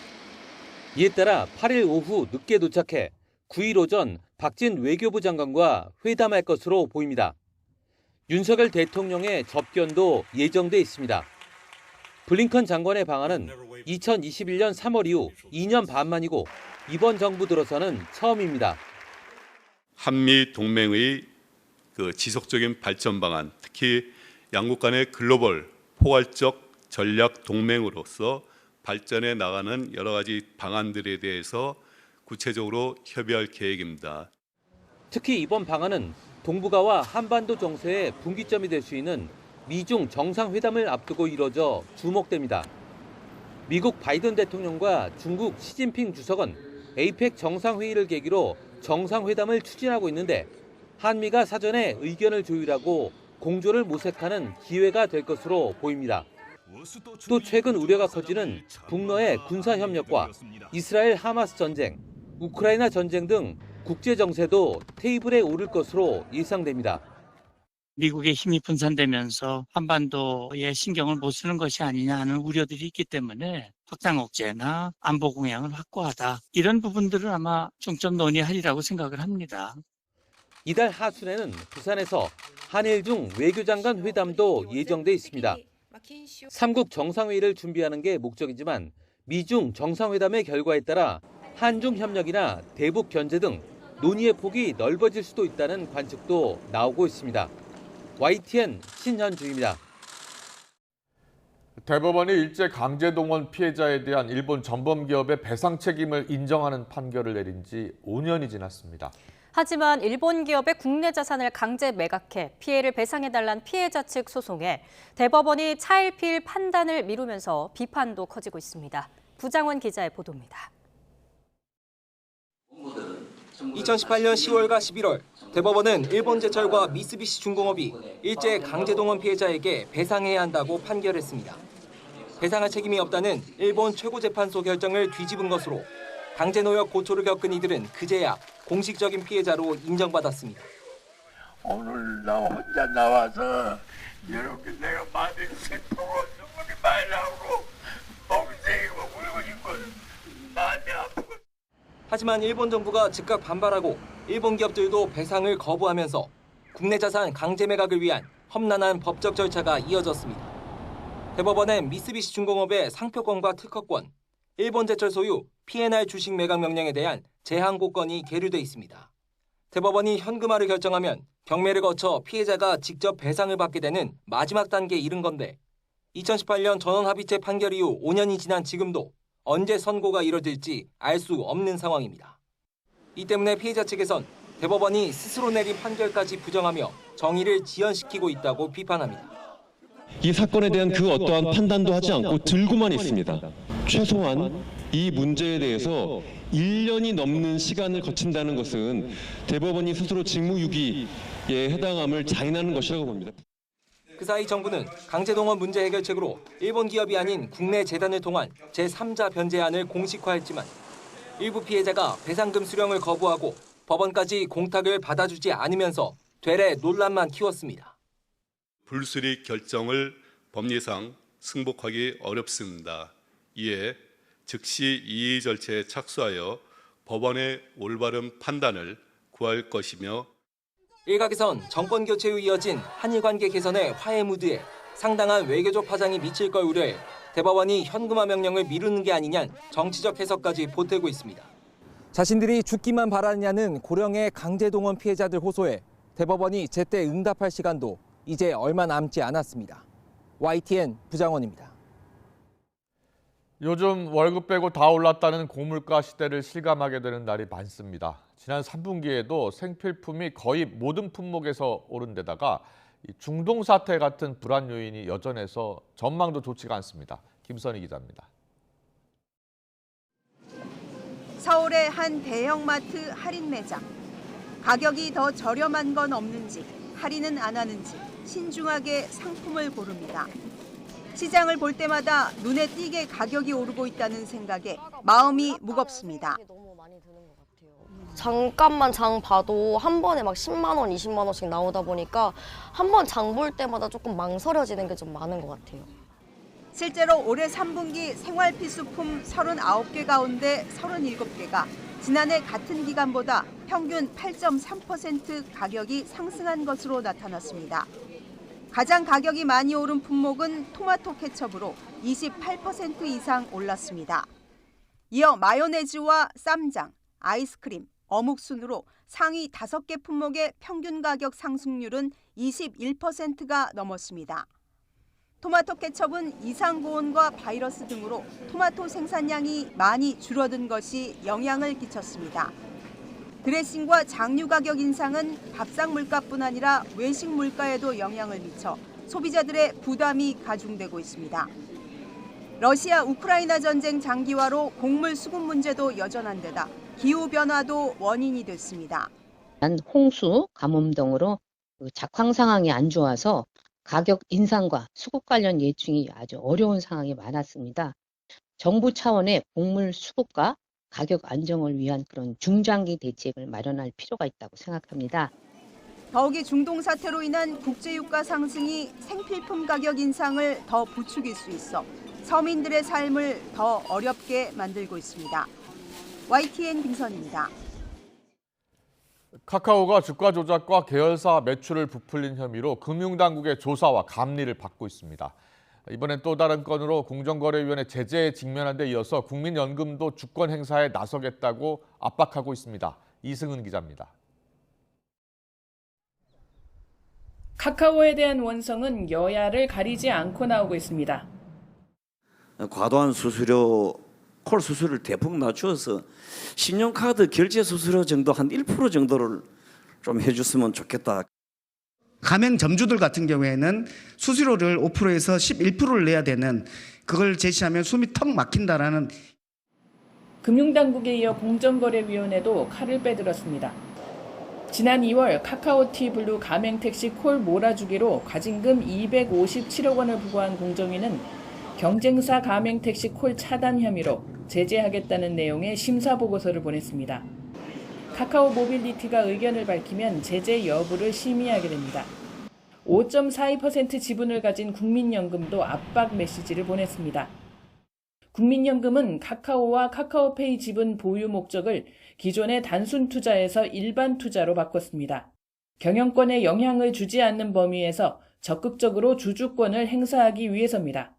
이에 따라 8일 오후 늦게 도착해 9일 오전 박진 외교부 장관과 회담할 것으로 보입니다. 윤석열 대통령의 접견도 예정돼 있습니다. 블링컨 장관의 방한은 2021년 3월 이후 2년 반 만이고 이번 정부 들어서는 처음입니다. 한미 동맹의 지속적인 발전 방안, 특히 양국 간의 글로벌 포괄적 전략 동맹으로서 발전해 나가는 여러 가지 방안들에 대해서 구체적으로 협의할 계획입니다. 특히 이번 방안은 동북아와 한반도 정세의 분기점이 될 수 있는 미중 정상회담을 앞두고 이뤄져 주목됩니다. 미국 바이든 대통령과 중국 시진핑 주석은 에이펙 정상회의를 계기로 정상회담을 추진하고 있는데 한미가 사전에 의견을 조율하고 공조를 모색하는 기회가 될 것으로 보입니다. 또 최근 우려가 커지는 북러의 군사협력과 이스라엘 하마스 전쟁, 우크라이나 전쟁 등 국제 정세도 테이블에 오를 것으로 예상됩니다. 미국의 힘이 분산되면서 한반도에 신경을 못 쓰는 것이 아니냐 하는 우려들이 있기 때문에 확장 억제나 안보 공약을 확고하다. 이런 부분들을 아마 중점 논의하리라고 생각을 합니다. 이달 하순에는 부산에서 한일 중 외교장관 회담도 예정돼 있습니다. 3국 정상회의를 준비하는 게 목적이지만 미중 정상회담의 결과에 따라 한중 협력이나 대북 견제 등 논의의 폭이 넓어질 수도 있다는 관측도 나오고 있습니다. YTN 신현주입니다. 대법원이 일제 강제동원 피해자에 대한 일본 전범기업의 배상 책임을 인정하는 판결을 내린 지 5년이 지났습니다. 하지만 일본 기업의 국내 자산을 강제 매각해 피해를 배상해달란 피해자 측 소송에 대법원이 차일피일 판단을 미루면서 비판도 커지고 있습니다. 부장원 기자의 보도입니다. 2018년 10월과 11월 대법원은 일본제철과 미쓰비시 중공업이 일제 강제동원 피해자에게 배상해야 한다고 판결했습니다. 배상할 책임이 없다는 일본 최고재판소 결정을 뒤집은 것으로 강제노역 고초를 겪은 이들은 그제야 공식적인 피해자로 인정받았습니다. 오늘 나 혼자 나와서 이렇게 내가 많이 슬프고 눈물이 많이 나오고 멍청이고 울고 있고 마음이 아프고. 하지만 일본 정부가 즉각 반발하고 일본 기업들도 배상을 거부하면서 국내 자산 강제 매각을 위한 험난한 법적 절차가 이어졌습니다. 대법원은 미쓰비시 중공업의 상표권과 특허권, 일본제철 소유 P&R 주식 매각 명령에 대한 제한고건이 계류돼 있습니다. 대법원이 현금화를 결정하면 경매를 거쳐 피해자가 직접 배상을 받게 되는 마지막 단계에 이른 건데 2018년 전원합의체 판결 이후 5년이 지난 지금도 언제 선고가 이뤄질지 알 수 없는 상황입니다. 이 때문에 피해자 측에선 대법원이 스스로 내린 판결까지 부정하며 정의를 지연시키고 있다고 비판합니다. 이 사건에 대한 그 어떠한 판단도 하지 않고 들고만 있습니다. 최소한 이 문제에 대해서 1년이 넘는 시간을 거친다는 것은 대법원이 스스로 직무유기에 해당함을 자인하는 것이라고 봅니다. 그 사이 정부는 강제동원 문제 해결책으로 일본 기업이 아닌 국내 재단을 통한 제3자 변제안을 공식화했지만 일부 피해자가 배상금 수령을 거부하고 법원까지 공탁을 받아주지 않으면서 되레 논란만 키웠습니다. 불수리 결정을 법리상 승복하기 어렵습니다. 이에 즉시 이의 절차에 착수하여 법원의 올바른 판단을 구할 것이며 일각에선 정권 교체 후 이어진 한일 관계 개선의 화해 무드에 상당한 외교적 파장이 미칠 걸 우려해 대법원이 현금화 명령을 미루는 게 아니냐는 정치적 해석까지 보태고 있습니다. 자신들이 죽기만 바라느냐는 고령의 강제동원 피해자들 호소에 대법원이 제때 응답할 시간도 이제 얼마 남지 않았습니다. YTN 부장원입니다. 요즘 월급 빼고 다 올랐다는 고물가 시대를 실감하게 되는 날이 많습니다. 지난 3분기에도 생필품이 거의 모든 품목에서 오른 데다가 중동 사태 같은 불안 요인이 여전해서 전망도 좋지가 않습니다. 김선희 기자입니다. 서울의 한 대형마트 할인 매장. 가격이 더 저렴한 건 없는지, 할인은 안 하는지 신중하게 상품을 고릅니다. 시장을 볼 때마다 눈에 띄게 가격이 오르고 있다는 생각에 마음이 무겁습니다. 잠깐만 장 봐도 한 번에 막 10만 원, 20만 원씩 나오다 보니까 한 번 장 볼 때마다 조금 망설여지는 게 좀 많은 것 같아요. 실제로 올해 3분기 생활 필수품 39개 가운데 37개가 지난해 같은 기간보다 평균 8.3% 가격이 상승한 것으로 나타났습니다. 가장 가격이 많이 오른 품목은 토마토 케첩으로 28% 이상 올랐습니다. 이어 마요네즈와 쌈장, 아이스크림, 어묵 순으로 상위 5개 품목의 평균 가격 상승률은 21%가 넘었습니다. 토마토 케첩은 이상 고온과 바이러스 등으로 토마토 생산량이 많이 줄어든 것이 영향을 끼쳤습니다. 드레싱과 장류 가격 인상은 밥상 물가뿐 아니라 외식 물가에도 영향을 미쳐 소비자들의 부담이 가중되고 있습니다. 러시아 우크라이나 전쟁 장기화로 곡물 수급 문제도 여전한 데다 기후변화도 원인이 됐습니다. 홍수, 가뭄 등으로 작황 상황이 안 좋아서 가격 인상과 수급 관련 예측이 아주 어려운 상황이 많았습니다. 정부 차원의 곡물 수급과 가격 안정을 위한 그런 중장기 대책을 마련할 필요가 있다고 생각합니다. 더욱이 중동 사태로 인한 국제유가 상승이 생필품 가격 인상을 더 부추길 수 있어 서민들의 삶을 더 어렵게 만들고 있습니다. YTN 김선입니다. 카카오가 주가 조작과 계열사 매출을 부풀린 혐의로 금융당국의 조사와 감리를 받고 있습니다. 이번엔 또 다른 건으로 공정거래위원회 제재에 직면한 데 이어서 국민연금도 주권 행사에 나서겠다고 압박하고 있습니다. 이승은 기자입니다. 카카오에 대한 원성은 여야를 가리지 않고 나오고 있습니다. 과도한 수수료, 콜 수수료를 대폭 낮추어서 신용카드 결제 수수료 정도 한 1% 정도를 좀 해줬으면 좋겠다. 가맹점주들 같은 경우에는 수수료를 5%에서 11%를 내야 되는, 그걸 제시하면 숨이 턱 막힌다라는. 금융당국에 이어 공정거래위원회도 칼을 빼들었습니다. 지난 2월 카카오티 블루 가맹택시 콜 몰아주기로 과징금 257억 원을 부과한 공정위는 경쟁사 가맹택시 콜 차단 혐의로 제재하겠다는 내용의 심사보고서를 보냈습니다. 카카오 모빌리티가 의견을 밝히면 제재 여부를 심의하게 됩니다. 5.42% 지분을 가진 국민연금도 압박 메시지를 보냈습니다. 국민연금은 카카오와 카카오페이 지분 보유 목적을 기존의 단순 투자에서 일반 투자로 바꿨습니다. 경영권에 영향을 주지 않는 범위에서 적극적으로 주주권을 행사하기 위해서입니다.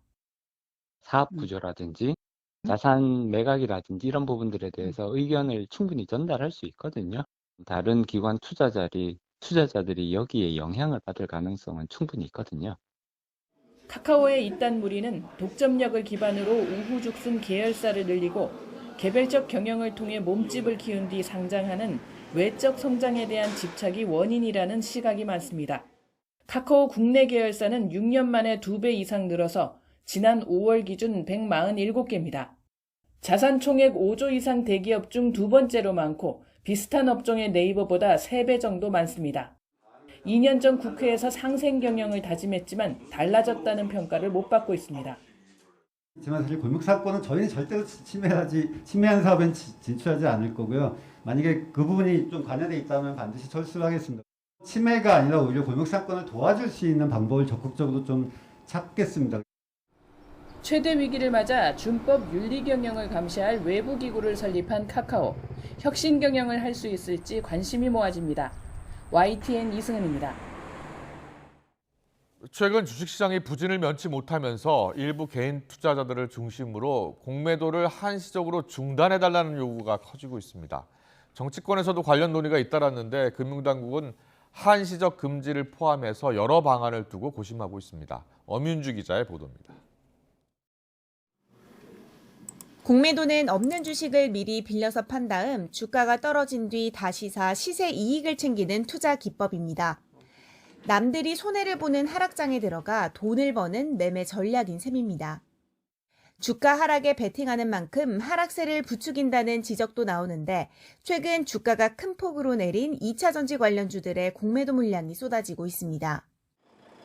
사업 구조라든지 자산 매각이라든지 이런 부분들에 대해서 의견을 충분히 전달할 수 있거든요. 다른 기관 투자자들이 여기에 영향을 받을 가능성은 충분히 있거든요. 카카오의 이딴 무리는 독점력을 기반으로 우후죽순 계열사를 늘리고 개별적 경영을 통해 몸집을 키운 뒤 상장하는 외적 성장에 대한 집착이 원인이라는 시각이 많습니다. 카카오 국내 계열사는 6년 만에 2배 이상 늘어서 지난 5월 기준 147개입니다. 자산 총액 5조 이상 대기업 중 두 번째로 많고 비슷한 업종의 네이버보다 3배 정도 많습니다. 2년 전 국회에서 상생 경영을 다짐했지만 달라졌다는 평가를 못 받고 있습니다. 하지만 사실 골목사건은 저희는 절대로 침해한 사업엔 진출하지 않을 거고요. 만약에 그 부분이 좀 관여돼 있다면 반드시 철수를 하겠습니다. 침해가 아니라 오히려 골목사건을 도와줄 수 있는 방법을 적극적으로 좀 찾겠습니다. 최대 위기를 맞아 준법 윤리 경영을 감시할 외부 기구를 설립한 카카오. 혁신 경영을 할 수 있을지 관심이 모아집니다. YTN 이승은입니다. 최근 주식시장이 부진을 면치 못하면서 일부 개인 투자자들을 중심으로 공매도를 한시적으로 중단해달라는 요구가 커지고 있습니다. 정치권에서도 관련 논의가 잇따랐는데 금융당국은 한시적 금지를 포함해서 여러 방안을 두고 고심하고 있습니다. 엄윤주 기자의 보도입니다. 공매도는 없는 주식을 미리 빌려서 판 다음 주가가 떨어진 뒤 다시 사 시세 이익을 챙기는 투자 기법입니다. 남들이 손해를 보는 하락장에 들어가 돈을 버는 매매 전략인 셈입니다. 주가 하락에 베팅하는 만큼 하락세를 부추긴다는 지적도 나오는데 최근 주가가 큰 폭으로 내린 2차전지 관련주들의 공매도 물량이 쏟아지고 있습니다.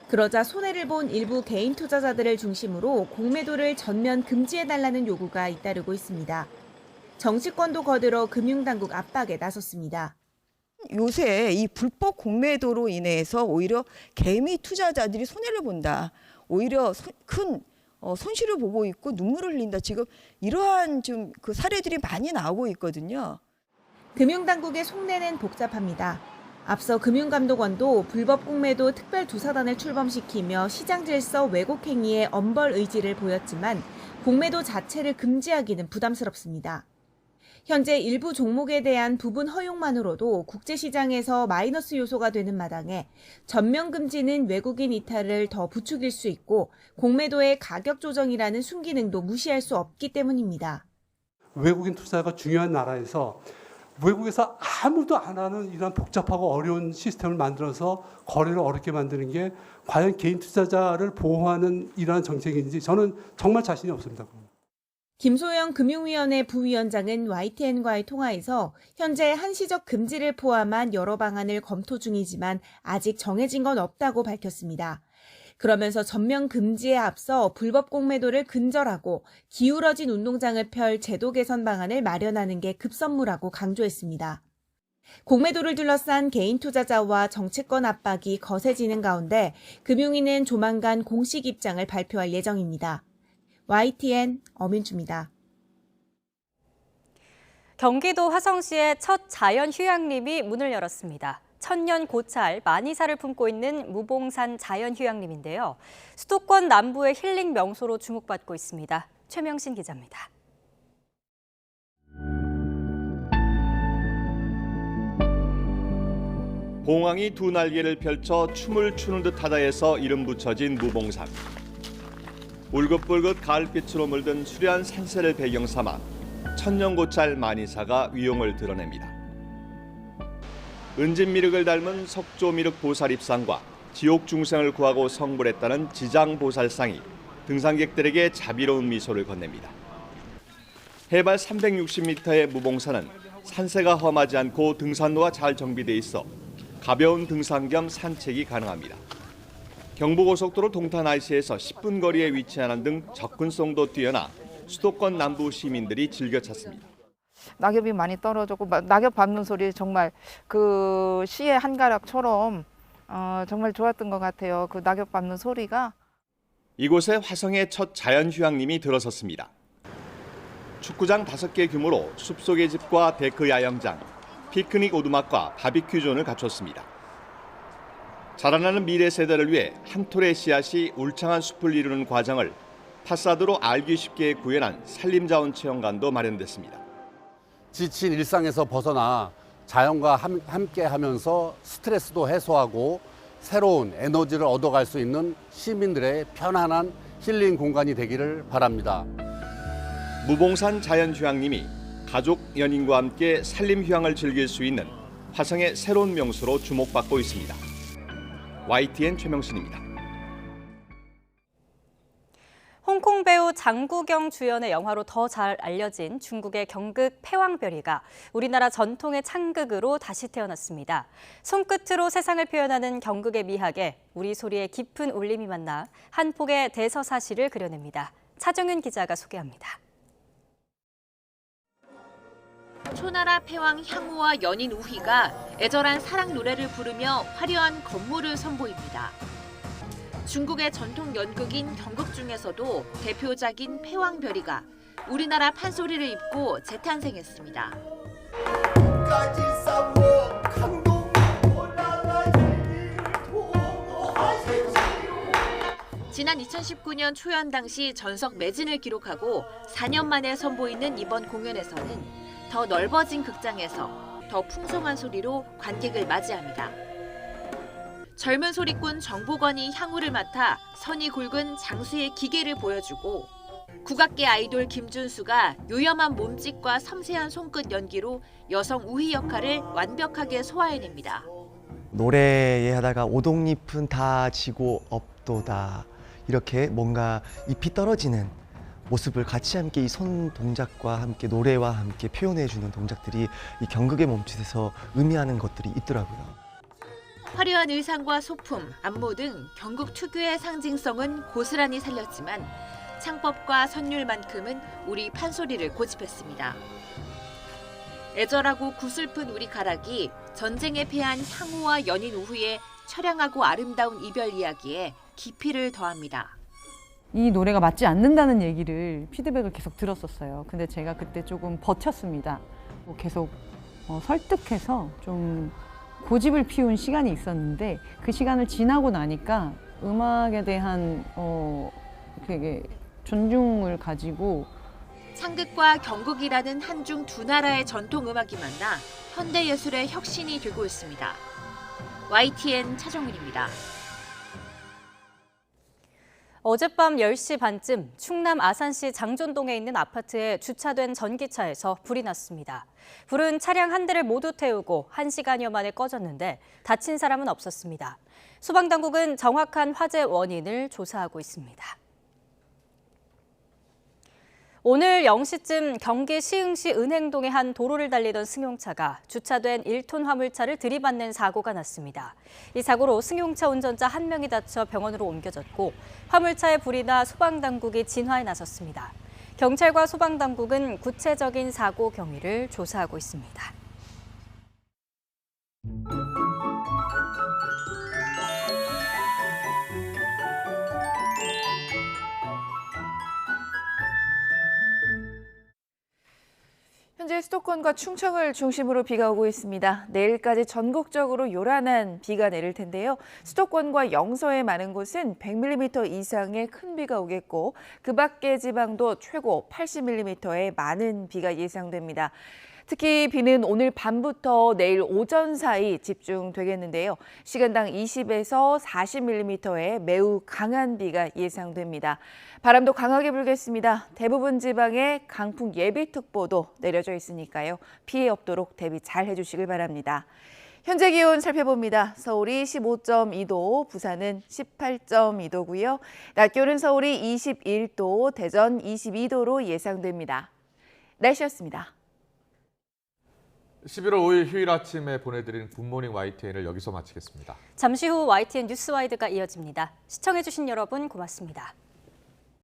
그러자 손해를 본 일부 개인 투자자들을 중심으로 공매도를 전면 금지해달라는 요구가 잇따르고 있습니다. 정치권도 거들어 금융당국 압박에 나섰습니다. 요새 이 불법 공매도로 인해서 오히려 개미 투자자들이 손해를 본다. 오히려 큰 손실을 보고 있고 눈물을 흘린다. 지금 이러한 좀 그 사례들이 많이 나오고 있거든요. 금융당국의 속내는 복잡합니다. 앞서 금융감독원도 불법 공매도 특별조사단을 출범시키며 시장 질서 왜곡 행위에 엄벌 의지를 보였지만 공매도 자체를 금지하기는 부담스럽습니다. 현재 일부 종목에 대한 부분 허용만으로도 국제시장에서 마이너스 요소가 되는 마당에 전면 금지는 외국인 이탈을 더 부추길 수 있고 공매도의 가격 조정이라는 순기능도 무시할 수 없기 때문입니다. 외국인 투자가 중요한 나라에서 외국에서 아무도 안 하는 이런 복잡하고 어려운 시스템을 만들어서 거래를 어렵게 만드는 게 과연 개인 투자자를 보호하는 이러한 정책인지 저는 정말 자신이 없습니다. 김소영 금융위원회 부위원장은 YTN과의 통화에서 현재 한시적 금지를 포함한 여러 방안을 검토 중이지만 아직 정해진 건 없다고 밝혔습니다. 그러면서 전면 금지에 앞서 불법 공매도를 근절하고 기울어진 운동장을 펼 제도 개선 방안을 마련하는 게 급선무라고 강조했습니다. 공매도를 둘러싼 개인 투자자와 정치권 압박이 거세지는 가운데 금융위는 조만간 공식 입장을 발표할 예정입니다. YTN 엄윤주입니다. 경기도 화성시의 첫 자연휴양림이 문을 열었습니다. 천년 고찰 만이사를 품고 있는 무봉산 자연휴양림인데요. 수도권 남부의 힐링 명소로 주목받고 있습니다. 최명신 기자입니다. 봉황이 두 날개를 펼쳐 춤을 추는 듯하다에서 이름 붙여진 무봉산. 울긋불긋 가을빛으로 물든 수려한 산세를 배경 삼아 천년고찰 만이사가 위용을 드러냅니다. 은진미륵을 닮은 석조미륵 보살입상과 지옥 중생을 구하고 성불했다는 지장보살상이 등산객들에게 자비로운 미소를 건넵니다. 해발 360m의 무봉산은 산세가 험하지 않고 등산로가 잘 정비돼 있어 가벼운 등산 겸 산책이 가능합니다. 경부고속도로 동탄 IC에서 10분 거리에 위치하는 등 접근성도 뛰어나 수도권 남부 시민들이 즐겨 찾습니다. 낙엽이 많이 떨어졌고 낙엽 밟는 소리 정말 그 시의 한가락처럼 정말 좋았던 것 같아요. 그 낙엽 밟는 소리가. 이곳에 화성의 첫 자연휴양림이 들어섰습니다. 축구장 5개 규모로 숲속의 집과 데크 야영장, 피크닉 오두막과 바비큐 존을 갖췄습니다. 자라나는 미래 세대를 위해 한 톨의 씨앗이 울창한 숲을 이루는 과정을 파사드로 알기 쉽게 구현한 산림자원 체험관도 마련됐습니다. 지친 일상에서 벗어나 자연과 함께 하면서 스트레스도 해소하고 새로운 에너지를 얻어갈 수 있는 시민들의 편안한 힐링 공간이 되기를 바랍니다. 무봉산 자연휴양림이 가족, 연인과 함께 산림휴양을 즐길 수 있는 화성의 새로운 명소로 주목받고 있습니다. YTN 최명신입니다. 홍콩 배우 장국영 주연의 영화로 더 잘 알려진 중국의 경극 패왕별이가 우리나라 전통의 창극으로 다시 태어났습니다. 손끝으로 세상을 표현하는 경극의 미학에 우리 소리의 깊은 울림이 만나 한 폭의 대서사시를 그려냅니다. 차정윤 기자가 소개합니다. 초나라 패왕 향후와 연인 우희가 애절한 사랑 노래를 부르며 화려한 건물을 선보입니다. 중국의 전통 연극인 경극 중에서도 대표작인 패왕별이가 우리나라 판소리를 입고 재탄생했습니다. 지난 2019년 초연 당시 전석 매진을 기록하고 4년 만에 선보이는 이번 공연에서는 더 넓어진 극장에서 더 풍성한 소리로 관객을 맞이합니다. 젊은 소리꾼 정보건이 향후를 맡아 선이 굵은 장수의 기계를 보여주고 국악계 아이돌 김준수가 요염한 몸짓과 섬세한 손끝 연기로 여성 우희 역할을 완벽하게 소화해냅니다. 노래에 하다가 오동잎은 다 지고 없도다 이렇게 뭔가 잎이 떨어지는 모습을 같이 함께 이 손 동작과 함께 노래와 함께 표현해주는 동작들이 이 경극의 몸짓에서 의미하는 것들이 있더라고요. 화려한 의상과 소품, 안무 등 경극 특유의 상징성은 고스란히 살렸지만 창법과 선율만큼은 우리 판소리를 고집했습니다. 애절하고 구슬픈 우리 가락이 전쟁에 패한 향우와 연인 우후의 처량하고 아름다운 이별 이야기에 깊이를 더합니다. 이 노래가 맞지 않는다는 얘기를 피드백을 계속 들었었어요. 근데 제가 그때 조금 버텼습니다. 계속 설득해서 좀 고집을 피운 시간이 있었는데 그 시간을 지나고 나니까 음악에 대한 되게 존중을 가지고 창극과 경극이라는 한중 두 나라의 전통 음악이 만나 현대 예술의 혁신이 되고 있습니다. YTN 차정은입니다. 어젯밤 10시 반쯤 충남 아산시 장존동에 있는 아파트에 주차된 전기차에서 불이 났습니다. 불은 차량 한 대를 모두 태우고 1시간여 만에 꺼졌는데 다친 사람은 없었습니다. 소방당국은 정확한 화재 원인을 조사하고 있습니다. 오늘 0시쯤 경기 시흥시 은행동의 한 도로를 달리던 승용차가 주차된 1톤 화물차를 들이받는 사고가 났습니다. 이 사고로 승용차 운전자 1명이 다쳐 병원으로 옮겨졌고 화물차에 불이 나 소방당국이 진화에 나섰습니다. 경찰과 소방당국은 구체적인 사고 경위를 조사하고 있습니다. 현재 수도권과 충청을 중심으로 비가 오고 있습니다. 내일까지 전국적으로 요란한 비가 내릴 텐데요. 수도권과 영서의 많은 곳은 100mm 이상의 큰 비가 오겠고 그 밖의 지방도 최고 80mm의 많은 비가 예상됩니다. 특히 비는 오늘 밤부터 내일 오전 사이 집중되겠는데요. 시간당 20에서 40mm의 매우 강한 비가 예상됩니다. 바람도 강하게 불겠습니다. 대부분 지방에 강풍 예비특보도 내려져 있으니까요. 피해 없도록 대비 잘 해주시길 바랍니다. 현재 기온 살펴봅니다. 서울이 15.2도, 부산은 18.2도고요. 낮 기온은 서울이 21도, 대전 22도로 예상됩니다. 날씨였습니다. 11월 5일 휴일 아침에 보내드린 굿모닝 YTN을 여기서 마치겠습니다. 잠시 후 YTN 뉴스와이드가 이어집니다. 시청해주신 여러분 고맙습니다.